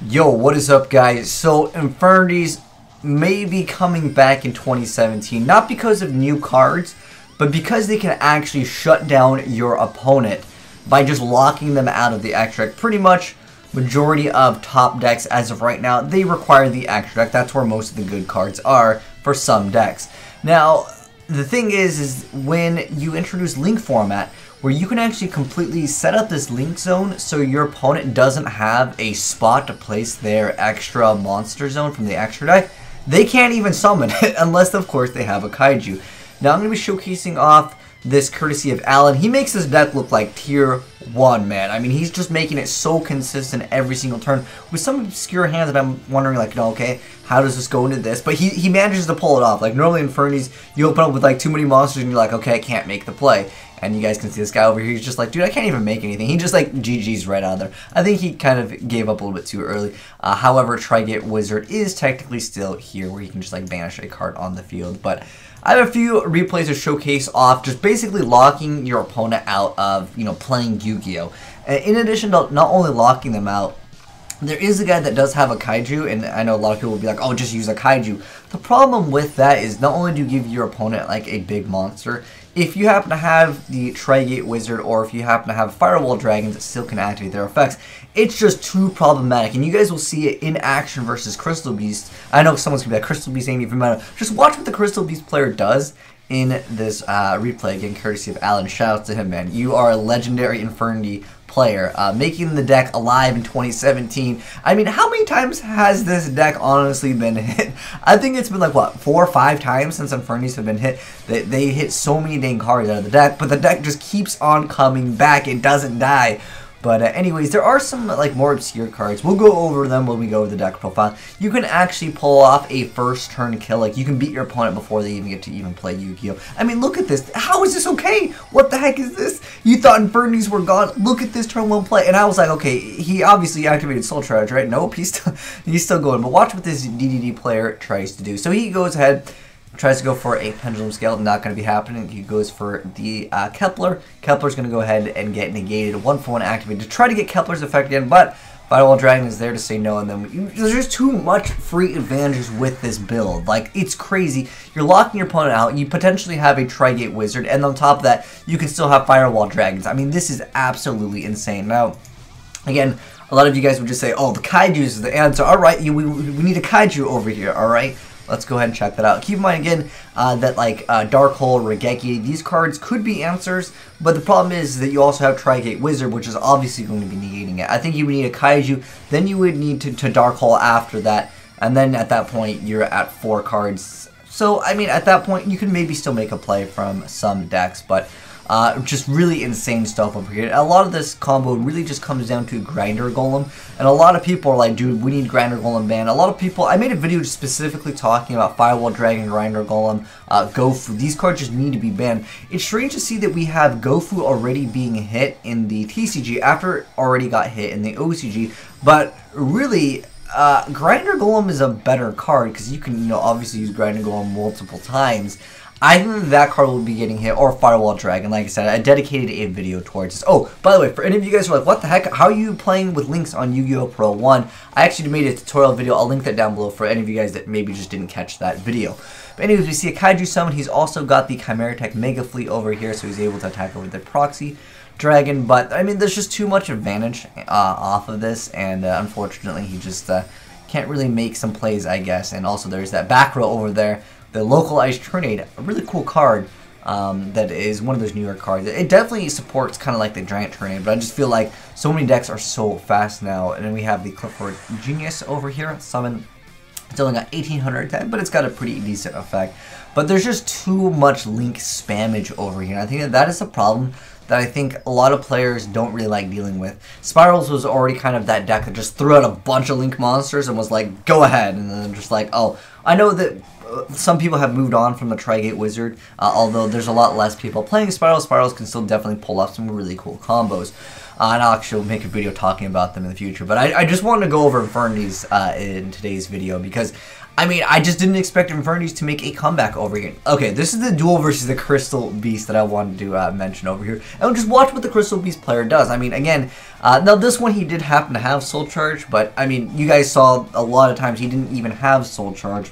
Yo, what is up, guys? So, Infernities may be coming back in 2017, not because of new cards, but because they can actually shut down your opponent by just locking them out of the extra deck. Pretty much, majority of top decks as of right now, they require the extra deck. That's where most of the good cards are for some decks. Now, the thing is when you introduce link format, where you can actually completely set up this link zone so your opponent doesn't have a spot to place their extra monster zone from the extra deck, they can't even summon it unless, of course, they have a kaiju. Now, I'm going to be showcasing off this courtesy of Alan. He makes this deck look like tier 1, man. I mean, he's just making it so consistent every single turn with some obscure hands that I'm wondering, like, no, okay, how does this go into this? But he manages to pull it off. Like, normally in Infernities, you open up with, like, too many monsters and you're like, okay, I can't make the play. And you guys can see this guy over here, he's just like, dude, I can't even make anything. He just, like, GG's right out there. I think he kind of gave up a little bit too early. However, Tri-Gate Wizard is technically still here, where you can just, like, banish a card on the field. But I have a few replays to showcase off, just basically locking your opponent out of, you know, playing Yu-Gi-Oh! In addition to not only locking them out, there is a guy that does have a kaiju, and I know a lot of people will be like, oh, just use a kaiju. The problem with that is not only do you give your opponent, like, a big monster, if you happen to have the Tri-Gate Wizard, or if you happen to have Firewall Dragons that still can activate their effects, it's just too problematic. And you guys will see it in action versus Crystal Beast. I know someone's going to be like, Crystal Beast ain't even matter. Just watch what the Crystal Beast player does in this replay, again, courtesy of Alan. Shout out to him, man. You are a legendary Infernity player, making the deck alive in 2017. I mean, how many times has this deck honestly been hit? I think it's been like, what, 4 or 5 times since Infernities have been hit. They hit so many dang cards out of the deck, but the deck just keeps on coming back. It doesn't die. But anyways, there are some like more obscure cards. We'll go over them when we go over the deck profile. You can actually pull off a first turn kill. Like, you can beat your opponent before they even get to even play Yu-Gi-Oh! I mean, look at this. How is this okay? What the heck is this? You thought Infernities were gone. Look at this turn 1 play. And I was like, okay, he obviously activated Soul Charge, right? Nope, he's still going. But watch what this DDD player tries to do. So he goes ahead, tries to go for a Pendulum Scale. Not going to be happening. He goes for the Kepler. Kepler's going to go ahead and get negated. 1-for-1 activated to try to get Kepler's effect in, but Firewall Dragon is there to say no, and then there's just too much free advantages with this build. Like, it's crazy. You're locking your opponent out. You potentially have a Tri-Gate Wizard, and on top of that, you can still have Firewall Dragons. I mean, this is absolutely insane. Now, again, a lot of you guys would just say, oh, the Kaijus is the answer. All right, we need a Kaiju over here, all right? Let's go ahead and check that out. Keep in mind, again, that like Dark Hole, Regeki, these cards could be answers, but the problem is that you also have Tri-Gate Wizard, which is obviously going to be negating it. I think you would need a Kaiju, then you would need to Dark Hole after that, and then at that point, you're at 4 cards. So, I mean, at that point, you can maybe still make a play from some decks, but just really insane stuff over here. A lot of this combo really just comes down to Grinder Golem, and a lot of people are like, dude, we need Grinder Golem banned. A lot of people, I made a video specifically talking about Firewall Dragon, Grinder Golem, Gofu. These cards just need to be banned. It's strange to see that we have Gofu already being hit in the TCG after it already got hit in the OCG, but really, Grinder Golem is a better card because you can, you know, obviously use Grinder Golem multiple times. I think that card will be getting hit, or Firewall Dragon. Like I said, I dedicated a video towards this. Oh, by the way, for any of you guys who are like, what the heck? How are you playing with links on Yu-Gi-Oh! Pro 1? I actually made a tutorial video. I'll link that down below for any of you guys that maybe just didn't catch that video. But anyways, we see a Kaiju summon. He's also got the Chimera Tech Mega Fleet over here, so he's able to attack over the Proxy Dragon. But, I mean, there's just too much advantage off of this, and unfortunately, he just can't really make some plays, I guess. And also, there's that back row over there. The Localized Tornado, a really cool card that is one of those newer cards. It definitely supports kind of like the Giant Tornado, but I just feel like so many decks are so fast now. And then we have the Clifford Genius over here, summon. It's only got 1810, but it's got a pretty decent effect. But there's just too much link spammage over here. And I think that is a problem that I think a lot of players don't really like dealing with. Spirals was already kind of that deck that just threw out a bunch of link monsters and was like, go ahead. And then just like, oh, I know that some people have moved on from the Tri-Gate Wizard, although there's a lot less people playing Spirals. Spirals can still definitely pull off some really cool combos. and I'll actually make a video talking about them in the future. But I just wanted to go over Infernities in today's video because, I mean, I just didn't expect Infernities to make a comeback over here. Okay, this is the duel versus the Crystal Beast that I wanted to mention over here. And just watch what the Crystal Beast player does. I mean, again, now this one he did happen to have Soul Charge, but I mean, you guys saw a lot of times he didn't even have Soul Charge.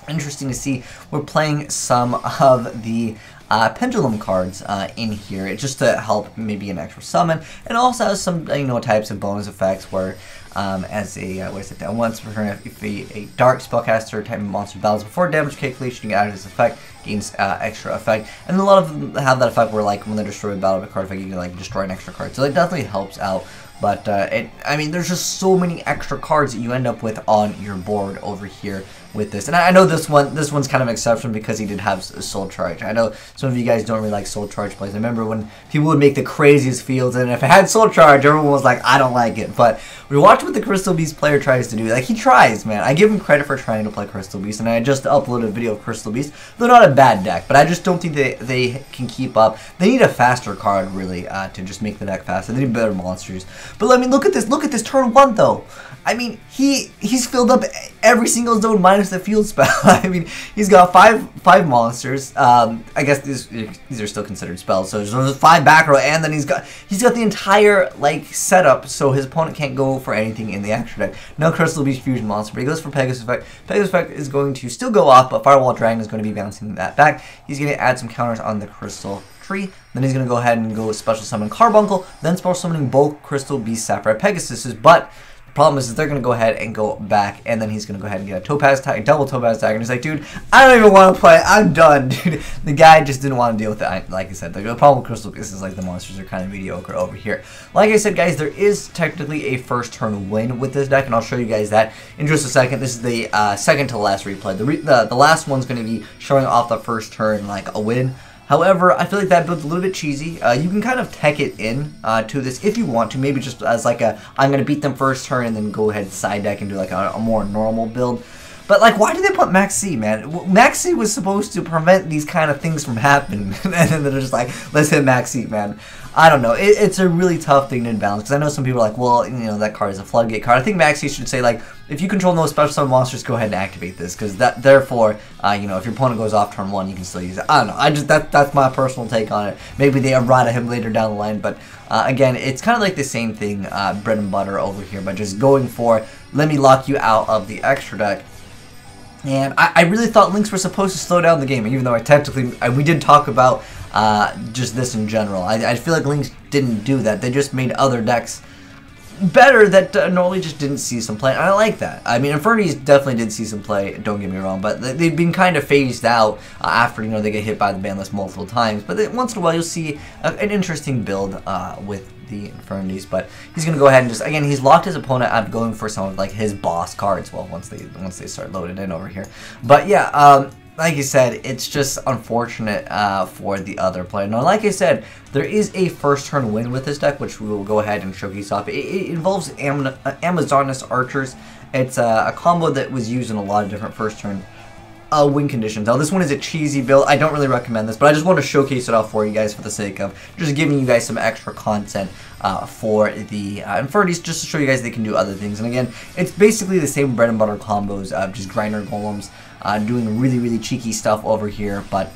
Interesting to see. We're playing some of the pendulum cards in here, just to help maybe an extra summon, and also has some types of bonus effects where as a once per turn, if a dark spellcaster type of monster battles before damage calculation, you can add this effect, gains extra effect, and a lot of them have that effect where like when they destroy a battle with a card effect, you can like destroy an extra card, so it definitely helps out. But I mean, there's just so many extra cards that you end up with on your board over here with this. And I know this one's kind of an exception because he did have Soul Charge. I know some of you guys don't really like Soul Charge plays. I remember when people would make the craziest fields, and if it had Soul Charge, everyone was like, I don't like it. But we watch what the Crystal Beast player tries to do. Like, he tries, man. I give him credit for trying to play Crystal Beast, and I just uploaded a video of Crystal Beast. They're not a bad deck, but I just don't think they can keep up. They need a faster card, really, to just make the deck faster. They need better monsters. But I mean, look at this. Look at this turn 1, though. I mean, he's filled up every single zone minus the field spell. I mean, he's got five monsters. I guess these are still considered spells. So there's 5 back row, and then he's got the entire like setup, so his opponent can't go for anything in the extra deck. No Crystal Beast fusion monster, but he goes for Pegasus effect. Pegasus effect is going to still go off, but Firewall Dragon is going to be bouncing that back. He's going to add some counters on the Crystal Tree. Then he's going to go ahead and go special summon Carbuncle, then special summoning both Crystal Beast Sapphire Pegasuses, but problem is they're going to go ahead and go back, and then he's going to go ahead and get a Topaz Tag, double Topaz Tag, and he's like, dude, I don't even want to play, I'm done, dude. The guy just didn't want to deal with it. Like I said, the problem with Crystal Beast is like the monsters are kind of mediocre over here. Like I said, guys, there is technically a first turn win with this deck, and I'll show you guys that in just a second. This is the second to last replay. The last one's going to be showing off the first turn like a win. However, I feel like that build's a little bit cheesy. You can kind of tech it in to this if you want to, maybe just as like a, I'm going to beat them first turn and then go ahead side deck and do like a more normal build. But like, why did they put Max C, man? Max C was supposed to prevent these kind of things from happening, and then they're just like, let's hit Max C, man. I don't know. It's a really tough thing to balance, because I know some people are like, well, that card is a floodgate card. I think Max C should say, like, if you control no special summon monsters, go ahead and activate this, because therefore, if your opponent goes off turn 1, you can still use it. I don't know. That's my personal take on it. Maybe they errata him later down the line, but again, it's kind of like the same thing, bread and butter over here, but just going for, let me lock you out of the extra deck. And I really thought links were supposed to slow down the game, even though we did talk about just this in general. I feel like links didn't do that. They just made other decks better that normally just didn't see some play. And I like that. I mean, Infernities definitely did see some play, don't get me wrong, but they've been kind of phased out after, they get hit by the ban list multiple times. But then once in a while, you'll see an interesting build with the Infernities. But he's going to go ahead and just, again, he's locked his opponent out of going for some of like his boss cards. Well, once they start loading in over here. But yeah, like I said, it's just unfortunate for the other player. Now, like I said, there is a first turn win with this deck, which we will go ahead and showcase off. It involves Amazoness Archers. It's a combo that was used in a lot of different first turn win conditions. Now, this one is a cheesy build. I don't really recommend this, but I just want to showcase it off for you guys for the sake of just giving you guys some extra content for the Infernities, just to show you guys they can do other things. And again, it's basically the same bread and butter combos of just grinder golems doing really, really cheeky stuff over here, but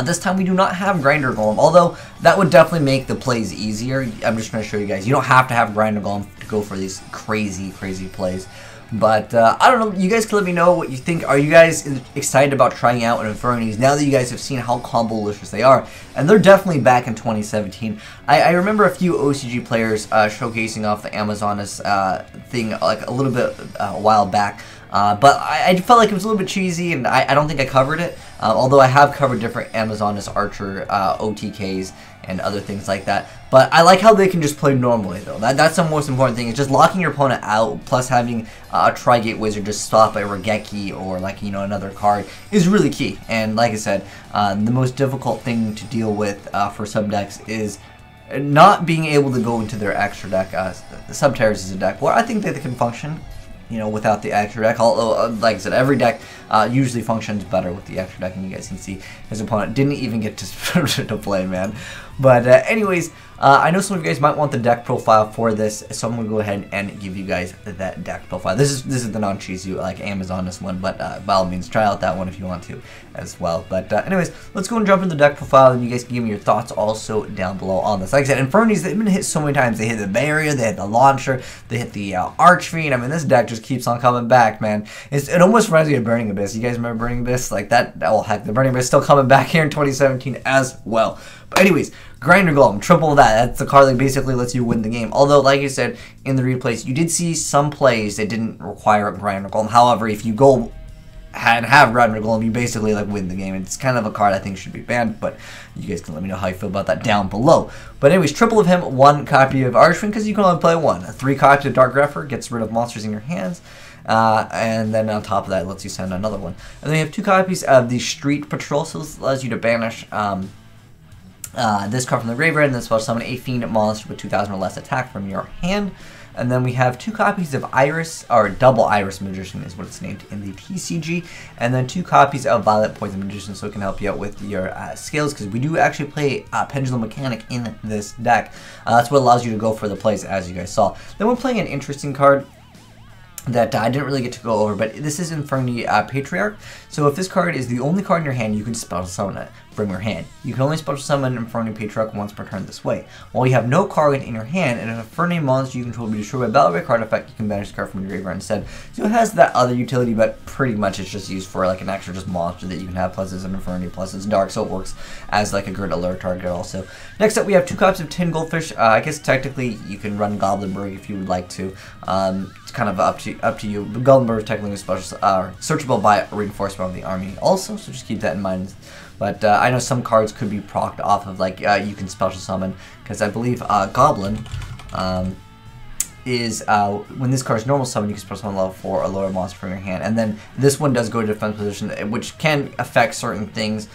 this time we do not have Grinder Golem, although that would definitely make the plays easier. I'm just going to show you guys. You don't have to have Grinder Golem to go for these crazy, crazy plays. But I don't know, you guys can let me know what you think. Are you guys excited about trying out an Infernities now that you guys have seen how combo-licious they are? And they're definitely back in 2017. I remember a few OCG players showcasing off the Amazoness thing like a little bit a while back. But I felt like it was a little bit cheesy, and I don't think I covered it. Although I have covered different Amazoness Archer OTKs and other things like that. But I like how they can just play normally, though. That's the most important thing. Is just locking your opponent out, plus having a Tri-Gate Wizard just stop a Regeki or like another card is really key. And like I said, the most difficult thing to deal with for some decks is not being able to go into their extra deck. Subterrace is a deck where I think that they can function, without the extra deck. Although, like I said, every deck usually functions better with the extra deck, and you guys can see his opponent didn't even get to play, man. But anyways, I know some of you guys might want the deck profile for this, so I'm going to go ahead and give you guys that deck profile. This is the non-cheesy, like Amazonist one, but by all means, try out that one if you want to as well. But anyways, let's go and jump into the deck profile, and you guys can give me your thoughts also down below on this. Like I said, Infernities, they've been hit so many times. They hit the barrier, they hit the launcher, they hit the Archfiend. I mean, this deck just keeps on coming back, man. It almost reminds me of Burning Abyss. You guys remember Burning Abyss? Like that, oh heck, the Burning Abyss is still coming back here in 2017 as well. But anyways, Grinder Golem, triple that. That's the card that basically lets you win the game. Although, like I said, in the replays, you did see some plays that didn't require Grinder Golem. However, if you go and have Grinder Golem, you basically like win the game. It's kind of a card I think should be banned, but you guys can let me know how you feel about that down below. But anyways, triple of him, 1 copy of Archfiend, because you can only play 1. 3 copies of Dark Grepher, gets rid of monsters in your hands. And then on top of that, it lets you send another one. And then you have 2 copies of the Street Patrol, so this allows you to banish this card from the graveyard, and then spell summon a Fiend monster with 2,000 or less attack from your hand. And then we have 2 copies of Iris, or Double Iris Magician is what it's named in the TCG. And then 2 copies of Violet Poison Magician, so it can help you out with your skills, because we do actually play Pendulum Mechanic in this deck. That's what allows you to go for the plays, as you guys saw. Then we're playing an interesting card that I didn't really get to go over, but this is Infernity Patriarch. So if this card is the only card in your hand, you can special summon it from your hand. You can only special summon Infernity Patriarch once per turn this way. While you have no card in your hand, and an Infernity monster you control will be destroyed by battle by card effect, you can banish the card from your graveyard instead. So it has that other utility, but pretty much it's just used for like an extra just monster that you can have, plus it's an Infernity, plus it's dark, so it works as like a good alert target also. Next up, we have 2 copies of Tin Goldfish. I guess technically you can run Goblinberg if you would like to. It's kind of up to you. But Goblinberg is technically special, searchable by reinforcement of the army also, so just keep that in mind. But I know some cards could be procced off of, like, you can special summon, because I believe Goblin is, when this card is normal summon, you can special summon level 4 or lower monster from your hand. And then this one does go to defense position, which can affect certain things,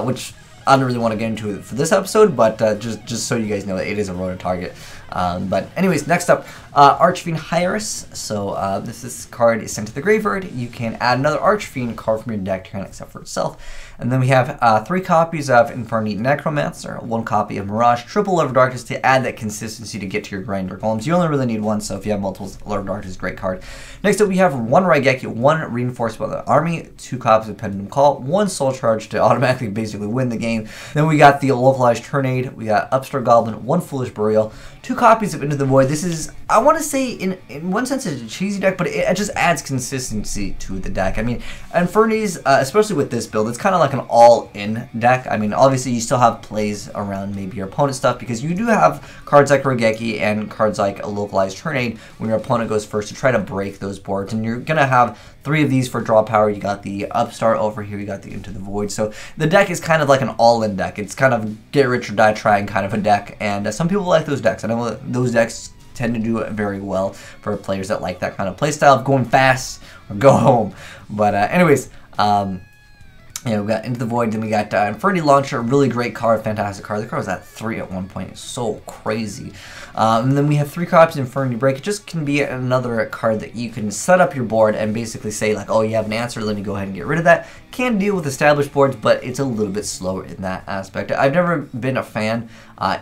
which I don't really want to get into it for this episode, but just so you guys know that it is a rotor target. But anyways, next up, Archfiend Hyris. So this card is sent to the graveyard. You can add another Archfiend card from your deck to your hand except for itself. And then we have 3 copies of Infernity Necromancer, 1 copy of Mirage, triple Lord of Darkness to add that consistency to get to your Grinder Golems. You only really need 1, so if you have multiple, Lord of Darkness is a great card. Next up, we have 1 Raigeki, 1 Reinforced by the Army, 2 copies of Pendulum Call, 1 Soul Charge to automatically basically win the game. Then we got the Localized Tornade, we got Upstart Goblin, 1 Foolish Burial, 2 copies of Into the Void. This is, I want to say, in one sense, it's a cheesy deck, but it just adds consistency to the deck. I mean, Infernities, especially with this build, it's kind of like an all-in deck. I mean, obviously, you still have plays around maybe your opponent's stuff, because you do have cards like Raigeki and cards like a Localized Tornade when your opponent goes first to try to break those boards, and you're going to have 3 of these for draw power. You got the Upstart over here, you got the Into the Void. So the deck is kind of like an all-in deck. It's kind of get rich or die trying kind of a deck, and some people like those decks. I know those decks tend to do it very well for players that like that kind of playstyle of going fast or go home. But anyways, yeah, we got Into the Void, then we got Infernity Launcher, really great card, fantastic card. The card was at 3 at one point, it's so crazy. And then we have 3 copies of Infernity Break. It just can be another card that you can set up your board and basically say like, oh, you have an answer, let me go ahead and get rid of that. Can deal with established boards, but it's a little bit slower in that aspect. I've never been a fan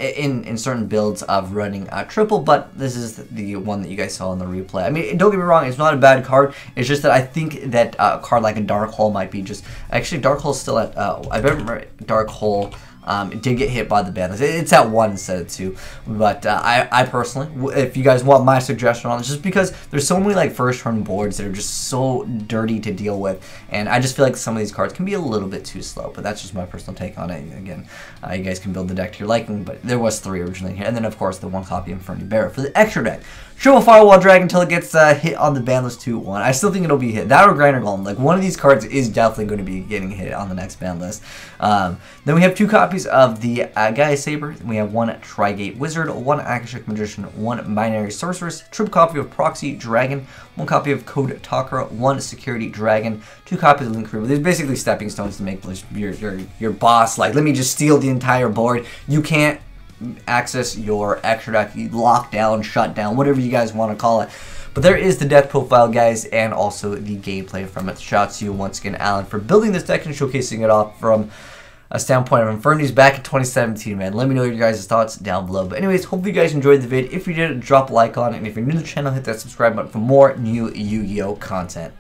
in certain builds of running triple, but this is the one that you guys saw in the replay. I mean, don't get me wrong, it's not a bad card. It's just that I think that a card like a Dark Hole might be just... Actually, Dark Hole's still at... I remember Dark Hole... it did get hit by the ban list. It's at 1 instead of 2. But I personally, if you guys want my suggestion on it, just because there's so many like first turn boards that are just so dirty to deal with, and I just feel like some of these cards can be a little bit too slow. But that's just my personal take on it. Again, you guys can build the deck to your liking, but there was 3 originally here, and then of course the 1 copy of Infernity Bearer for the extra deck. Triple Firewall Dragon until it gets hit on the ban list 2-1. I still think it'll be hit. That or Grinder Golem. Like, one of these cards is definitely going to be getting hit on the next ban list. Then we have 2 copies of the Gaia Saber. We have 1 Trigate Wizard, 1 Akashic Magician, 1 Binary Sorceress, triple copy of Proxy Dragon, 1 copy of Code Talker, 1 Security Dragon, 2 copies of Link Reaver. There's basically stepping stones to make your boss. Like, let me just steal the entire board. You can't access your extra deck, lock down, shut down, whatever you guys want to call it. But there is the deck profile, guys, and also the gameplay from it. Shout out to you once again, Alan, for building this deck and showcasing it off from standpoint of Infernity's back in 2017, man. Let me know your guys' thoughts down below. But anyways, hopefully you guys enjoyed the vid. If you did, drop a like on it. And if you're new to the channel, hit that subscribe button for more new Yu-Gi-Oh! Content.